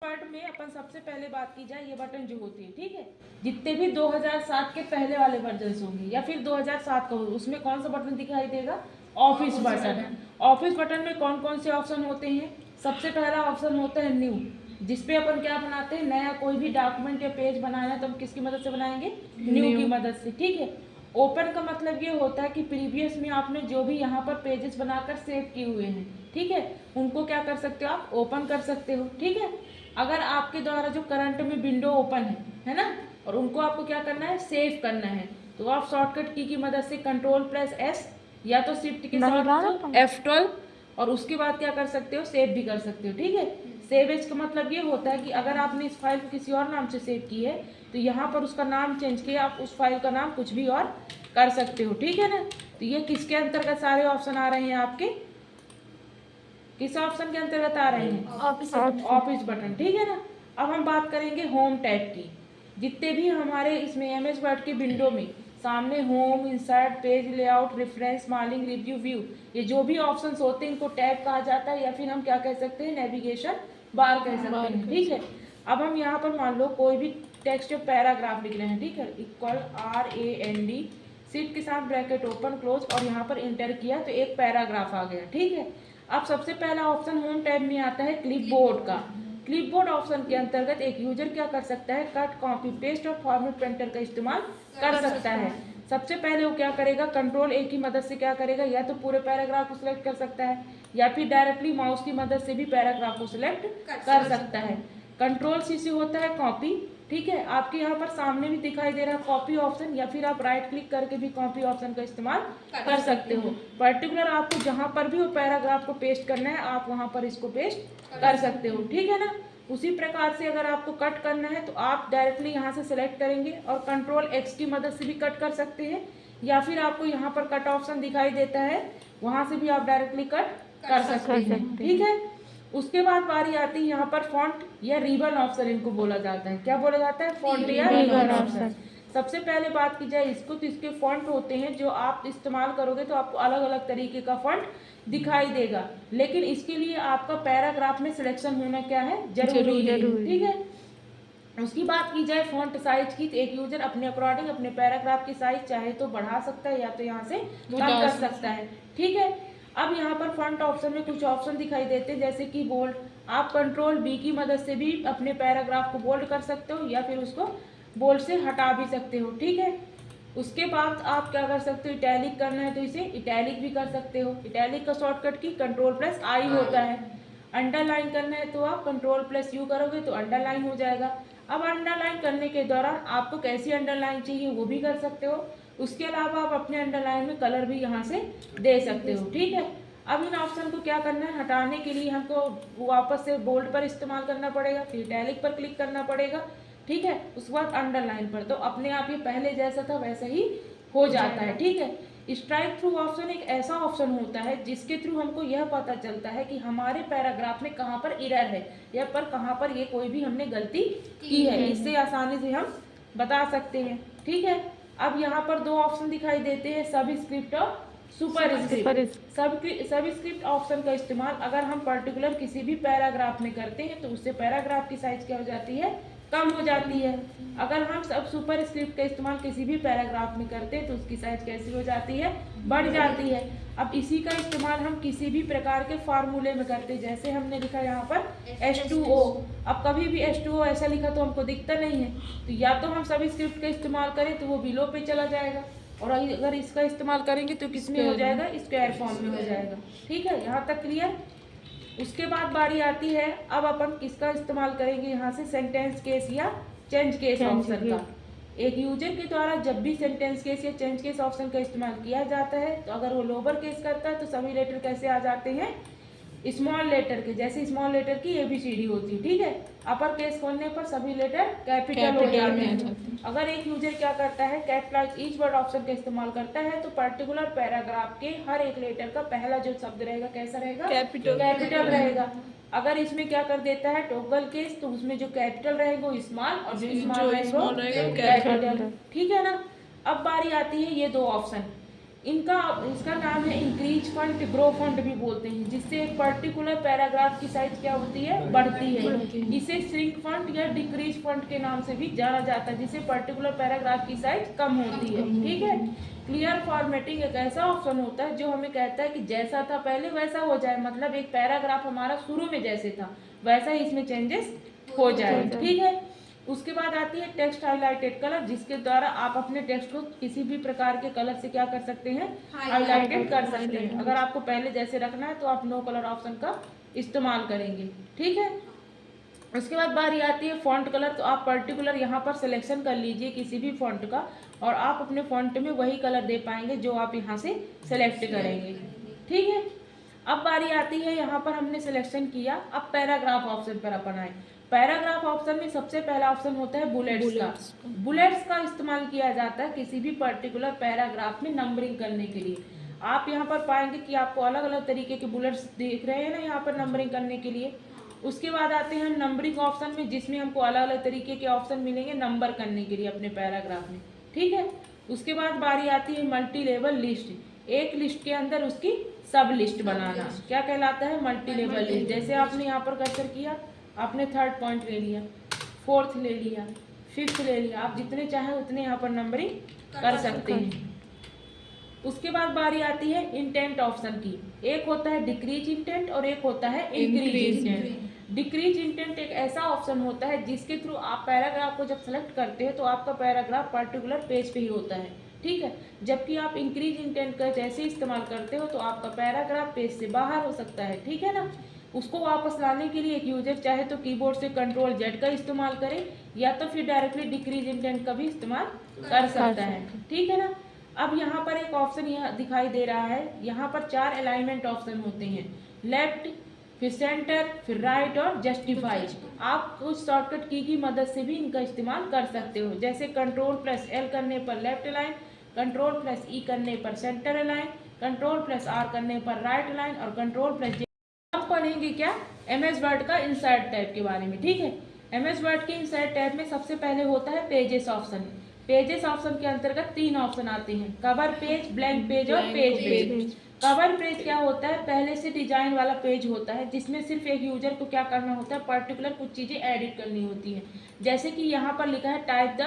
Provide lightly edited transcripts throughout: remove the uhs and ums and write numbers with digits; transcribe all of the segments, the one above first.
Part में अपन सबसे पहले बात की जाए ये बटन जो होती है, ठीक है, जितने भी 2007 के पहले वाले वर्जन होंगे या फिर 2007 का हो, उसमें कौन सा बटन दिखाई देगा? Office button. ऑफिस बटन में कौन कौन से ऑप्शन होते हैं? सबसे पहला ऑप्शन होता है न्यू, जिसपे अपन क्या बनाते हैं, नया कोई भी डॉक्यूमेंट या पेज बनाना है तो हम किसकी मदद से बनाएंगे? न्यू की मदद से, ठीक है। ओपन का मतलब ये होता है कि प्रीवियस में आपने जो भी यहाँ पर पेजेस बनाकर सेव किए हुए हैं, ठीक है, उनको क्या कर सकते हो आप? ओपन कर सकते हो, ठीक है। अगर आपके द्वारा जो करंट में विंडो ओपन है ना, और उनको आपको क्या करना है? सेव करना है, तो आप शॉर्टकट की मदद से Ctrl+S या तो शिफ्ट के साथ F12 और उसके बाद क्या कर सकते हो? सेव भी कर सकते हो, ठीक है। सेव एज का मतलब ये होता है कि अगर आपने इस फाइल को किसी और नाम से सेव की है तो यहाँ पर उसका नाम चेंज किया, आप उस फाइल का नाम कुछ भी और कर सकते हो, ठीक है ना। तो ये किसके अंतर्गत सारे ऑप्शन आ रहे हैं आपके? किस ऑप्शन के अंतर्गत आ रहे हैं? ऑफिस बटन, ठीक है ना। अब हम बात करेंगे होम टैब की। जितने भी हमारे इसमें एमएस वर्ड की विंडो में सामने home, insert, page layout, reference, margin, review, view, ये जो भी ऑप्शंस होते हैं इनको टैब कहा जाता है या फिर हम क्या कह सकते हैं? नेविगेशन बार कह सकते हैं, ठीक है। अब हम यहाँ पर मान लो कोई भी टेक्स्ट या पैराग्राफ लिख रहे हैं, ठीक है, इक्वल RAND, शिफ्ट के साथ ब्रैकेट ओपन क्लोज और यहाँ पर इंटर किया तो एक पैराग्राफ आ गया, ठीक है। अब सबसे पहला ऑप्शन होम टैब में आता है क्लिपबोर्ड का। क्लिपबोर्ड ऑप्शन के अंतर्गत एक यूजर क्या कर सकता है? कट, कॉपी, पेस्ट और फॉर्मेट पेंटर का इस्तेमाल कर सकता है। सबसे पहले वो क्या करेगा? Ctrl+A की मदद से क्या करेगा? या तो पूरे पैराग्राफ को सिलेक्ट कर सकता है या फिर डायरेक्टली माउस की मदद से भी पैराग्राफ को सिलेक्ट कर सकता है। Ctrl+C से होता है कॉपी, ठीक है। आपके यहाँ पर सामने भी दिखाई दे रहा है कॉपी ऑप्शन, या फिर आप राइट क्लिक करके भी कॉपी ऑप्शन का इस्तेमाल कर सकते हो। पर्टिकुलर आपको जहाँ पर भी वो पैराग्राफ को पेस्ट करना है आप वहाँ पर इसको पेस्ट कर सकते हो, ठीक है ना। उसी प्रकार से अगर आपको कट करना है तो आप डायरेक्टली यहाँ से सिलेक्ट करेंगे और Ctrl+X की मदद से भी कट कर सकते हैं, या फिर आपको यहाँ पर कट ऑप्शन दिखाई देता है वहाँ से भी आप डायरेक्टली कट कर सकते हैं, ठीक है। उसके बाद बारी आती है यहाँ पर फॉन्ट या रिबन ऑप्शन, इनको बोला जाता है। क्या बोला जाता है? फॉन्ट या रिबन ऑप्शन। सबसे पहले बात की जाए इसको तो इसके फॉन्ट होते हैं जो आप इस्तेमाल करोगे तो आपको अलग अलग तरीके का फॉन्ट दिखाई देगा, लेकिन इसके लिए आपका पैराग्राफ में सिलेक्शन होना क्या है? जरूरी है, ठीक है। उसकी बात की जाए फॉन्ट साइज की तो एक यूजर अपने अकॉर्डिंग अपने पैराग्राफ की साइज चाहे तो बढ़ा सकता है या तो यहाँ से कम कर सकता है, ठीक है। अब यहाँ पर फॉन्ट ऑप्शन में कुछ ऑप्शन दिखाई देते हैं जैसे कि बोल्ड। आप Ctrl+B की मदद से भी अपने पैराग्राफ को बोल्ड कर सकते हो या फिर उसको बोल्ड से हटा भी सकते हो, ठीक है। उसके बाद आप क्या कर सकते हो? इटैलिक करना है तो इसे इटैलिक भी कर सकते हो। इटैलिक का शॉर्टकट की Ctrl+I होता है। अंडरलाइन करना है तो आप Ctrl+U करोगे तो अंडरलाइन हो जाएगा। अब अंडरलाइन करने के दौरान आपको कैसी अंडरलाइन चाहिए वो भी कर सकते हो। उसके अलावा आप अपने अंडरलाइन में कलर भी यहाँ से दे सकते हो, ठीक है। अब इन ऑप्शन को क्या करना है? हटाने के लिए हमको वापस से बोल्ड पर इस्तेमाल करना पड़ेगा, फिर इटैलिक पर क्लिक करना पड़ेगा, ठीक है। उसके बाद अंडरलाइन पर, तो अपने आप ये पहले जैसा था वैसा ही हो जाता है, ठीक है। स्ट्राइक थ्रू ऑप्शन एक ऐसा ऑप्शन होता है जिसके थ्रू हमको यह पता चलता है कि हमारे पैराग्राफ में कहाँ पर एरर है या पर कहाँ पर ये कोई भी हमने गलती की है। इससे आसानी से हम बता सकते हैं, ठीक है। अब यहाँ पर दो ऑप्शन दिखाई देते हैं, सब स्क्रिप्ट और सुपर स्क्रिप्ट। सब स्क्रिप्ट ऑप्शन का इस्तेमाल अगर हम पर्टिकुलर किसी भी पैराग्राफ में करते हैं तो उससे पैराग्राफ की साइज क्या हो जाती है? कम हो जाती है। अगर हम सब सुपर स्क्रिप्ट का इस्तेमाल किसी भी पैराग्राफ में करते हैं तो उसकी साइज कैसी हो जाती है? बढ़ जाती है। अब इसी का इस्तेमाल हम किसी भी प्रकार के फार्मूले में करते हैं, जैसे हमने लिखा यहाँ पर H2O। अब कभी भी H2O ऐसा लिखा तो हमको दिखता नहीं है, तो या तो हम सब स्क्रिप्ट का इस्तेमाल करें तो वो बिलो पे चला जाएगा, और अगर इसका इस्तेमाल करेंगे तो किस में हो जाएगा? स्क्वायर फॉर्म में हो जाएगा, ठीक है। यहाँ तक क्लियर? उसके बाद बारी आती है अब अपन किसका इस्तेमाल करेंगे यहाँ से? सेंटेंस केस या चेंज केस ऑप्शन का। एक यूजर के द्वारा जब भी सेंटेंस केस या चेंज केस ऑप्शन का इस्तेमाल किया जाता है तो अगर वो लोअर केस करता है तो सभी लेटर कैसे आ जाते हैं? स्मॉल लेटर के, जैसे स्मॉल लेटर की ABCD होती है, ठीक है। अपर केस खोलने पर सभी लेटर कैपिटल हो जाते हैं। अगर एक यूजर क्या करता है? कैपिटलाइज ईच वर्ड ऑप्शन का इस्तेमाल करता है तो पर्टिकुलर पैराग्राफ के हर एक लेटर का पहला जो शब्द रहेगा कैसा रहेगा? कैपिटल रहेगा। अगर इसमें क्या कर देता है? टॉगल केस, तो उसमें जो कैपिटल रहेगा वो स्मॉल और जो स्मॉल रहेगा कैपिटल, ठीक है ना। अब बारी आती है ये दो ऑप्शन, इसका नाम है इंक्रीज फंड, ग्रो फंड भी बोलते हैं, जिससे एक पर्टिकुलर पैराग्राफ की साइज क्या होती है, बढ़ती है। इसे श्रिंक फंड या डिक्रीज फंड के नाम से भी जाना जाता है, जिससे पर्टिकुलर पैराग्राफ की साइज कम होती है। ठीक है। क्लियर फॉर्मेटिंग एक ऐसा ऑप्शन होता है जो हमें कहता है कि जैसा था पहले वैसा हो जाए, मतलब एक पैराग्राफ हमारा शुरू में जैसे था वैसा ही इसमें चेंजेस हो जाए। ठीक है। उसके बाद आती है टेक्स्ट हाईलाइटेड कलर, जिसके द्वारा आप अपने टेक्स्ट को किसी भी प्रकार के कलर से क्या कर सकते हैं, हाईलाइटेड कर सकते हैं। अगर आपको पहले जैसे रखना है तो आप नो कलर ऑप्शन का इस्तेमाल करेंगे। ठीक है। उसके बाद बारी आती है फॉन्ट कलर, तो आप पर्टिकुलर यहाँ पर सिलेक्शन कर लीजिए किसी भी फॉन्ट का, और आप अपने फॉन्ट में वही कलर दे पाएंगे जो आप यहाँ से सेलेक्ट करेंगे। ठीक है। अब बारी आती है, यहाँ पर हमने सिलेक्शन किया, अब पैराग्राफ ऑप्शन पर अपन आए। पैराग्राफ ऑप्शन में सबसे पहला ऑप्शन होता है बुलेट्स का। बुलेट्स का इस्तेमाल किया जाता है किसी भी पर्टिकुलर पैराग्राफ में नंबरिंग करने के लिए। आप यहाँ पर पाएंगे कि आपको अलग अलग तरीके के बुलेट्स दिख रहे हैं ना यहाँ पर नंबरिंग करने के लिए। उसके बाद आते हैं नंबरिंग ऑप्शन में, जिसमें हमको अलग अलग तरीके के ऑप्शन मिलेंगे नंबर करने के लिए अपने पैराग्राफ में। ठीक है। उसके बाद बारी आती है मल्टी लेवल लिस्ट, एक लिस्ट के अंदर उसकी सब लिस्ट बनाना, क्या कहलाता है, मल्टी लेवल लिस्ट। जैसे आपने यहाँ पर कर्सर किया, आपने थर्ड पॉइंट ले लिया, फोर्थ ले लिया, फिफ्थ ले लिया, आप जितने चाहें उतने यहाँ पर नंबरिंग कर सकते हैं। उसके बाद बारी आती है इंटेंट ऑप्शन की। एक होता है डिक्रीज इंटेंट और एक होता है इंक्रीज इंटेंट। डिक्रीज इंटेंट एक ऐसा ऑप्शन होता है जिसके थ्रू आप पैराग्राफ को जब सेलेक्ट करते हैं तो आपका पैराग्राफ पर्टिकुलर पेज पे ही होता है। ठीक है। जबकि आप इंक्रीज इंटेंट का जैसे इस्तेमाल करते हो तो आपका पैराग्राफ पेज से बाहर हो सकता है। ठीक है ना। उसको वापस लाने के लिए एक यूजर चाहे तो कीबोर्ड से Ctrl+Z का इस्तेमाल करे, या तो फिर डायरेक्टली डिक्रीज इंटेंट का भी इस्तेमाल कर सकता है। ठीक है ना। अब यहाँ पर एक ऑप्शन यहाँ दिखाई दे रहा है, यहाँ पर 4 अलाइनमेंट ऑप्शन होते हैं, लेफ्ट, फिर सेंटर, फिर राइट और जस्टिफाई। आप कुछ शॉर्टकट की मदद से भी इनका इस्तेमाल कर सकते हो, जैसे Ctrl+L करने पर लेफ्ट अलाइन, Ctrl+E करने पर सेंटर अलाइन, Ctrl+R करने पर राइट अलाइन और Ctrl+J। अब पढ़ेंगे क्या, MS वर्ड का इंसर्ट टैब के बारे में। ठीक है। MS वर्ड के इंसर्ट टैब में सबसे पहले होता है पेजेस ऑप्शन। पेजेस ऑप्शन के अंतर्गत 3 ऑप्शन आते हैं, कवर पेज, ब्लैंक पेज और पेज पेज। कवर पेज क्या होता है, पहले से डिजाइन वाला पेज होता है जिसमें सिर्फ एक यूजर को क्या करना होता है, पर्टिकुलर कुछ चीजें एडिट करनी होती है। जैसे कि यहाँ पर लिखा है टाइप द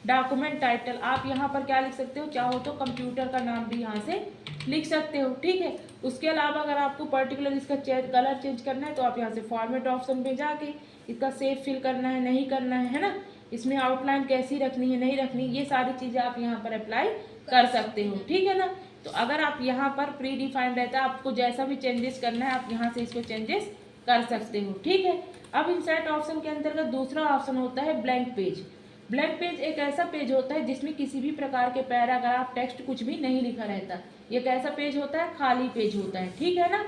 डॉक्यूमेंट टाइटल, आप यहाँ पर क्या लिख सकते हो, चाहो तो कंप्यूटर का नाम भी यहाँ से लिख सकते हो। ठीक है। उसके अलावा अगर आपको पर्टिकुलर इसका कलर चेंज करना है तो आप यहाँ से फॉर्मेट ऑप्शन पे जाके इसका सेव फिल करना है नहीं करना है ना, इसमें आउटलाइन कैसी रखनी है नहीं रखनी, ये सारी चीज़ें आप यहाँ पर अप्लाई कर सकते हो। ठीक है ना। तो अगर आप यहाँ पर प्री डिफाइंड रहता है, आपको जैसा भी चेंजेस करना है आप यहाँ से इसको चेंजेस कर सकते हो। ठीक है। अब इंसर्ट ऑप्शन के अंतर्गत दूसरा ऑप्शन होता है ब्लैंक पेज। ब्लैंक पेज एक ऐसा पेज होता है जिसमें किसी भी प्रकार के पैराग्राफ, टेक्स्ट कुछ भी नहीं लिखा रहता। ये कैसा पेज होता है, खाली पेज होता है। ठीक है ना।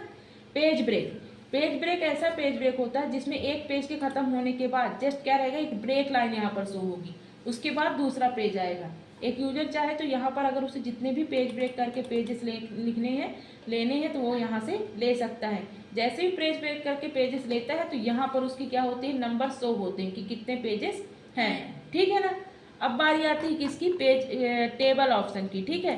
पेज ब्रेक, पेज ब्रेक ऐसा पेज ब्रेक होता है जिसमें एक पेज के खत्म होने के बाद जस्ट क्या रहेगा, एक ब्रेक लाइन यहाँ पर शो होगी, उसके बाद दूसरा पेज आएगा। एक यूजर चाहे तो यहाँ पर अगर उसे जितने भी पेज ब्रेक करके पेजेस लिखने हैं लेने हैं तो वो यहाँ से ले सकता है। जैसे ही पेज ब्रेक करके पेजेस लेता है तो यहाँ पर उसकी क्या होती है, नंबर शो होते हैं कि कितने पेजेस हैं। ठीक है ना। अब बारी आती है किसकी, पेज टेबल ऑप्शन की। ठीक है।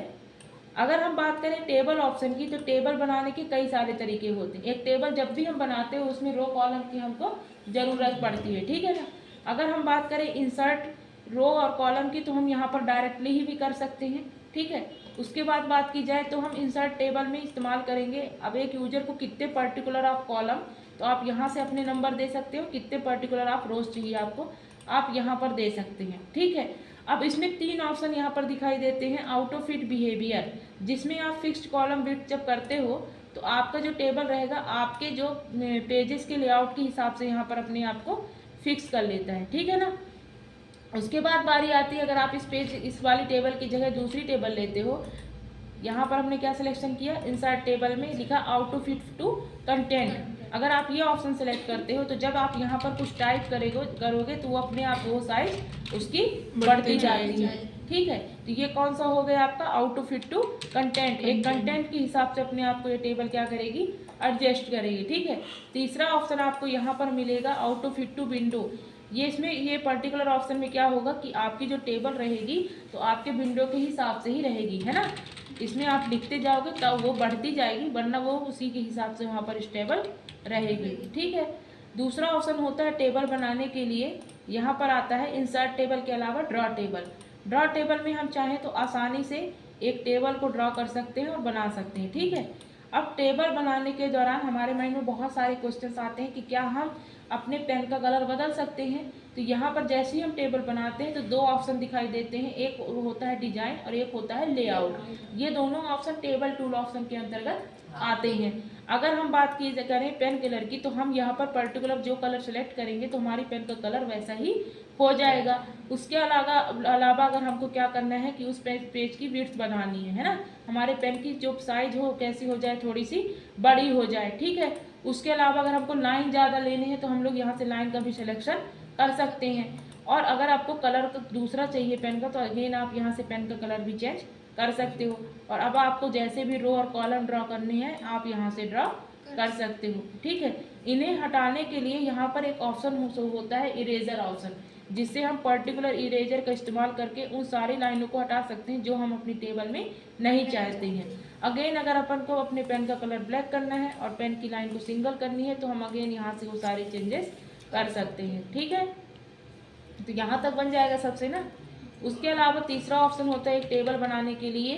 अगर हम बात करें टेबल ऑप्शन की तो टेबल बनाने के कई सारे तरीके होते हैं। एक टेबल जब भी हम बनाते हैं उसमें रो कॉलम की हमको ज़रूरत पड़ती है। ठीक है ना। अगर हम बात करें इंसर्ट रो और कॉलम की तो हम यहाँ पर डायरेक्टली ही भी कर सकते हैं। ठीक है। उसके बाद बात की जाए तो हम इंसर्ट टेबल में इस्तेमाल करेंगे, अब एक यूजर को कितने पर्टिकुलर ऑफ कॉलम, तो आप यहाँ से अपने नंबर दे सकते हो, कितने पर्टिकुलर ऑफ रोज चाहिए आपको आप यहाँ पर दे सकते हैं। ठीक है। अब इसमें 3 ऑप्शन यहाँ पर दिखाई देते हैं, आउट ऑफ फिट बिहेवियर, जिसमें आप फिक्स्ड कॉलम बिट जब करते हो तो आपका जो टेबल रहेगा आपके जो पेजेस के लेआउट के हिसाब से यहाँ पर अपने आप को फिक्स कर लेता है। ठीक है ना। उसके बाद बारी आती है, अगर आप इस वाली टेबल की जगह दूसरी टेबल लेते हो, यहाँ पर हमने क्या सिलेक्शन किया, इंसर्ट टेबल में लिखा out of fit to content. अगर आप ये ऑप्शन सेलेक्ट करते हो तो जब आप यहाँ पर कुछ टाइप करोगे तो वो अपने आप वो साइज उसकी बढ़ती जाएगी। ठीक है। तो ये कौन सा हो गया आपका, out of fit to content, एक कंटेंट के हिसाब से अपने आप को ये टेबल क्या करेगी, एडजस्ट करेगी। ठीक है। तीसरा ऑप्शन आपको यहाँ पर मिलेगा out of fit to window. ये इसमें ये पर्टिकुलर ऑप्शन में क्या होगा कि आपकी जो टेबल रहेगी तो आपके विंडो के हिसाब से ही रहेगी, है ना। इसमें आप लिखते जाओगे तब वो बढ़ती जाएगी, वरना वो उसी के हिसाब से वहाँ पर स्टेबल रहेगी, ठीक है। दूसरा ऑप्शन होता है टेबल बनाने के लिए, यहाँ पर आता है इंसर्ट टेबल के अलावा ड्रॉ टेबल। ड्रॉ टेबल में हम चाहें तो आसानी से एक टेबल को ड्रॉ कर सकते हैं और बना सकते हैं, ठीक है। अब टेबल बनाने के दौरान हमारे माइंड में बहुत सारे क्वेश्चंस आते हैं कि क्या हम अपने पेन का कलर बदल सकते हैं। तो यहाँ पर जैसे ही हम टेबल बनाते हैं तो दो ऑप्शन दिखाई देते हैं, एक होता है डिजाइन और एक होता है लेआउट। ये दोनों ऑप्शन टेबल टूल ऑप्शन के अंतर्गत आते हैं। अगर हम बात की करें पेन कलर की, तो हम यहाँ पर पर्टिकुलर जो कलर सेलेक्ट करेंगे तो हमारी पेन का कलर वैसा ही हो जाएगा। उसके अलावा अगर हमको क्या करना है कि उस पेज की विड्थ बढ़ानी है ना, हमारे पेन की जो साइज हो कैसी हो जाए, थोड़ी सी बड़ी हो जाए, ठीक है। उसके अलावा अगर हमको लाइन ज़्यादा लेनी है तो हम लोग यहाँ से लाइन का भी सिलेक्शन कर सकते हैं। और अगर आपको कलर दूसरा चाहिए पेन का तो अगेन आप यहाँ से पेन का कलर भी चेंज कर सकते हो। और अब आपको जैसे भी रो और कॉलम ड्रॉ करने हैं आप यहाँ से ड्रॉ कर सकते हो, ठीक है। इन्हें हटाने के लिए यहाँ पर एक ऑप्शन होता है इरेजर ऑप्शन, जिससे हम पर्टिकुलर इरेजर का इस्तेमाल करके उन सारी लाइनों को हटा सकते हैं जो हम अपनी टेबल में नहीं चाहते हैं। अगेन अगर अपन को अपने पेन का कलर ब्लैक करना है और पेन की लाइन को सिंगल करनी है तो हम अगेन यहाँ से वो सारे चेंजेस कर सकते हैं, ठीक है। तो यहाँ तक बन जाएगा सबसे ना। उसके अलावा तीसरा ऑप्शन होता है एक टेबल बनाने के लिए,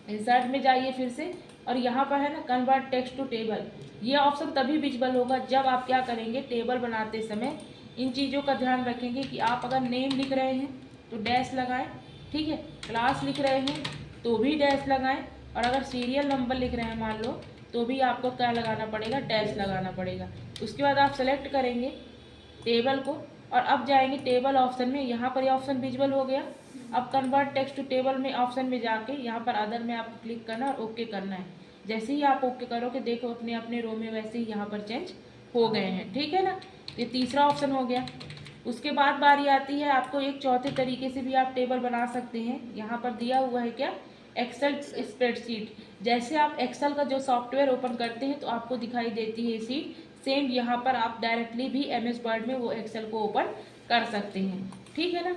इंसर्ट में जाइए फिर से, और यहाँ पर है ना कन्वर्ट टेक्स्ट टू टेबल। ये ऑप्शन तभी विजिबल होगा जब आप क्या करेंगे, टेबल बनाते समय इन चीज़ों का ध्यान रखेंगे कि आप अगर नेम लिख रहे हैं तो डैश लगाएं, ठीक है। क्लास लिख रहे हैं तो भी डैश लगाएं, और अगर सीरियल नंबर लिख रहे हैं मान लो तो भी आपको क्या लगाना पड़ेगा, डैश लगाना पड़ेगा। उसके बाद आप सेलेक्ट करेंगे टेबल को और अब जाएंगे टेबल ऑप्शन में, यहाँ पर ये ऑप्शन विजिबल हो गया। अब कन्वर्ट टेक्स्ट टू टेबल में ऑप्शन में जाके यहाँ पर अदर में आपको क्लिक करना है और ओके करना है। जैसे ही आप ओके करोगे देखो अपने अपने रो में वैसे ही यहाँ पर चेंज हो गए हैं, ठीक है ना। ये तीसरा ऑप्शन हो गया। उसके बाद बारी आती है आपको एक चौथे तरीके से भी आप टेबल बना सकते हैं। यहाँ पर दिया हुआ है क्या, एक्सेल स्प्रेडशीट। जैसे आप एक्सेल का जो सॉफ्टवेयर ओपन करते हैं तो आपको दिखाई देती है शीट, सेम यहाँ पर आप डायरेक्टली भी MS वर्ड में वो एक्सेल को ओपन कर सकते हैं, ठीक है ना।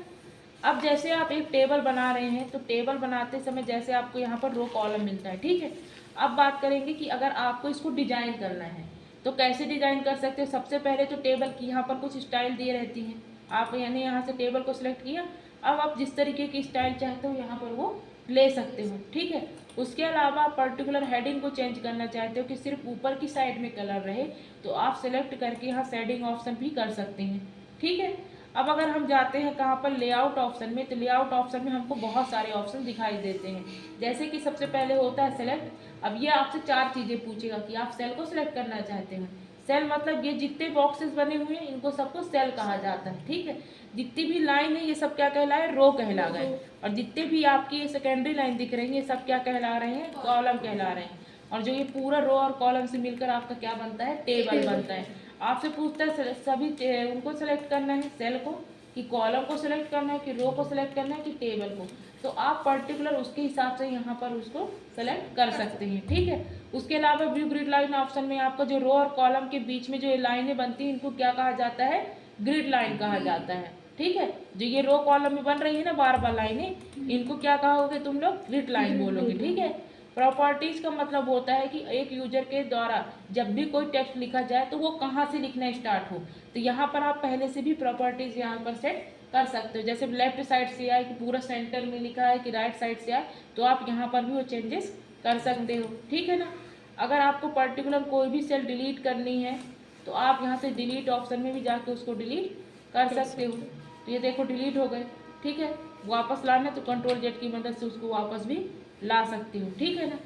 अब जैसे आप एक टेबल बना रहे हैं तो टेबल बनाते समय जैसे आपको यहाँ पर रो कॉलम मिलता है, ठीक है। अब बात करेंगे कि अगर आपको इसको डिजाइन करना है तो कैसे डिजाइन कर सकते हो। सबसे पहले तो टेबल की यहाँ पर कुछ स्टाइल दिए रहती हैं, आप यानी यहाँ से टेबल को सिलेक्ट किया, अब आप जिस तरीके की स्टाइल चाहते हो यहाँ पर वो ले सकते हो, ठीक है। उसके अलावा आप पर्टिकुलर हेडिंग को चेंज करना चाहते हो कि सिर्फ ऊपर की साइड में कलर रहे तो आप सेलेक्ट करके यहाँ शेडिंग ऑप्शन भी कर सकते हैं, ठीक है। अब अगर हम जाते हैं कहाँ पर, लेआउट ऑप्शन में, तो लेआउट ऑप्शन में हमको बहुत सारे ऑप्शन दिखाई देते हैं। जैसे कि सबसे पहले होता है सेलेक्ट। अब ये आपसे 4 चीज़ें पूछेगा कि आप सेल को सिलेक्ट करना चाहते हैं। सेल मतलब ये जितने बॉक्सेस बने हुए हैं इनको सबको सेल कहा जाता है, ठीक है। जितनी भी लाइन है ये सब क्या कहलाए, रो कहला गए। और जितने भी आपकी सेकेंडरी लाइन दिख रही है ये सब क्या कहला रहे हैं, कॉलम कहला रहे हैं। और जो ये पूरा रो और कॉलम से मिलकर आपका क्या बनता है, टेबल बनता है। आपसे पूछता है सभी उनको सेलेक्ट करना है, सेल को कि कॉलम को सिलेक्ट करना है कि रो को सिलेक्ट करना है कि टेबल को, तो आप पर्टिकुलर उसके हिसाब से यहाँ पर उसको सेलेक्ट कर सकते हैं, ठीक है। उसके अलावा व्यू ग्रिड लाइन ऑप्शन में आपका जो रो और कॉलम के बीच में जो लाइनें बनती हैं इनको क्या कहा जाता है, ग्रिड लाइन कहा जाता है, ठीक है। जो ये रो कॉलम में बन रही है ना बार बार लाइनें, इनको क्या कहोगे तुम लोग, ग्रिड लाइन बोलोगे, ठीक है। प्रॉपर्टीज का मतलब होता है कि एक यूजर के द्वारा जब भी कोई टेक्स्ट लिखा जाए तो वो कहाँ से लिखना स्टार्ट हो। तो यहाँ पर आप पहले से भी प्रॉपर्टीज यहाँ पर सेट कर सकते हो। जैसे लेफ्ट साइड से आए कि पूरा सेंटर में लिखा है कि राइट साइड से आए, तो आप यहाँ पर भी वो चेंजेस कर सकते हो, ठीक है ना। अगर आपको पर्टिकुलर कोई भी सेल डिलीट करनी है तो आप यहाँ से डिलीट ऑप्शन में भी जाके उसको डिलीट कर सकते हो। तो ये देखो डिलीट हो गए, ठीक है। वापस लाना है तो CTRL Z की मदद से उसको वापस भी ला सकती हूँ, ठीक है ना।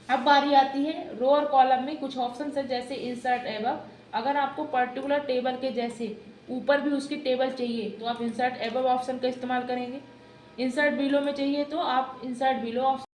अब बारी आती है रो और कॉलम में कुछ ऑप्शन है जैसे इंसर्ट एबव। अगर आपको पर्टिकुलर टेबल के जैसे ऊपर भी उसकी टेबल चाहिए तो आप इंसर्ट एबव ऑप्शन का इस्तेमाल करेंगे। इंसर्ट बिलो में चाहिए तो आप इंसर्ट बिलो ऑप्शन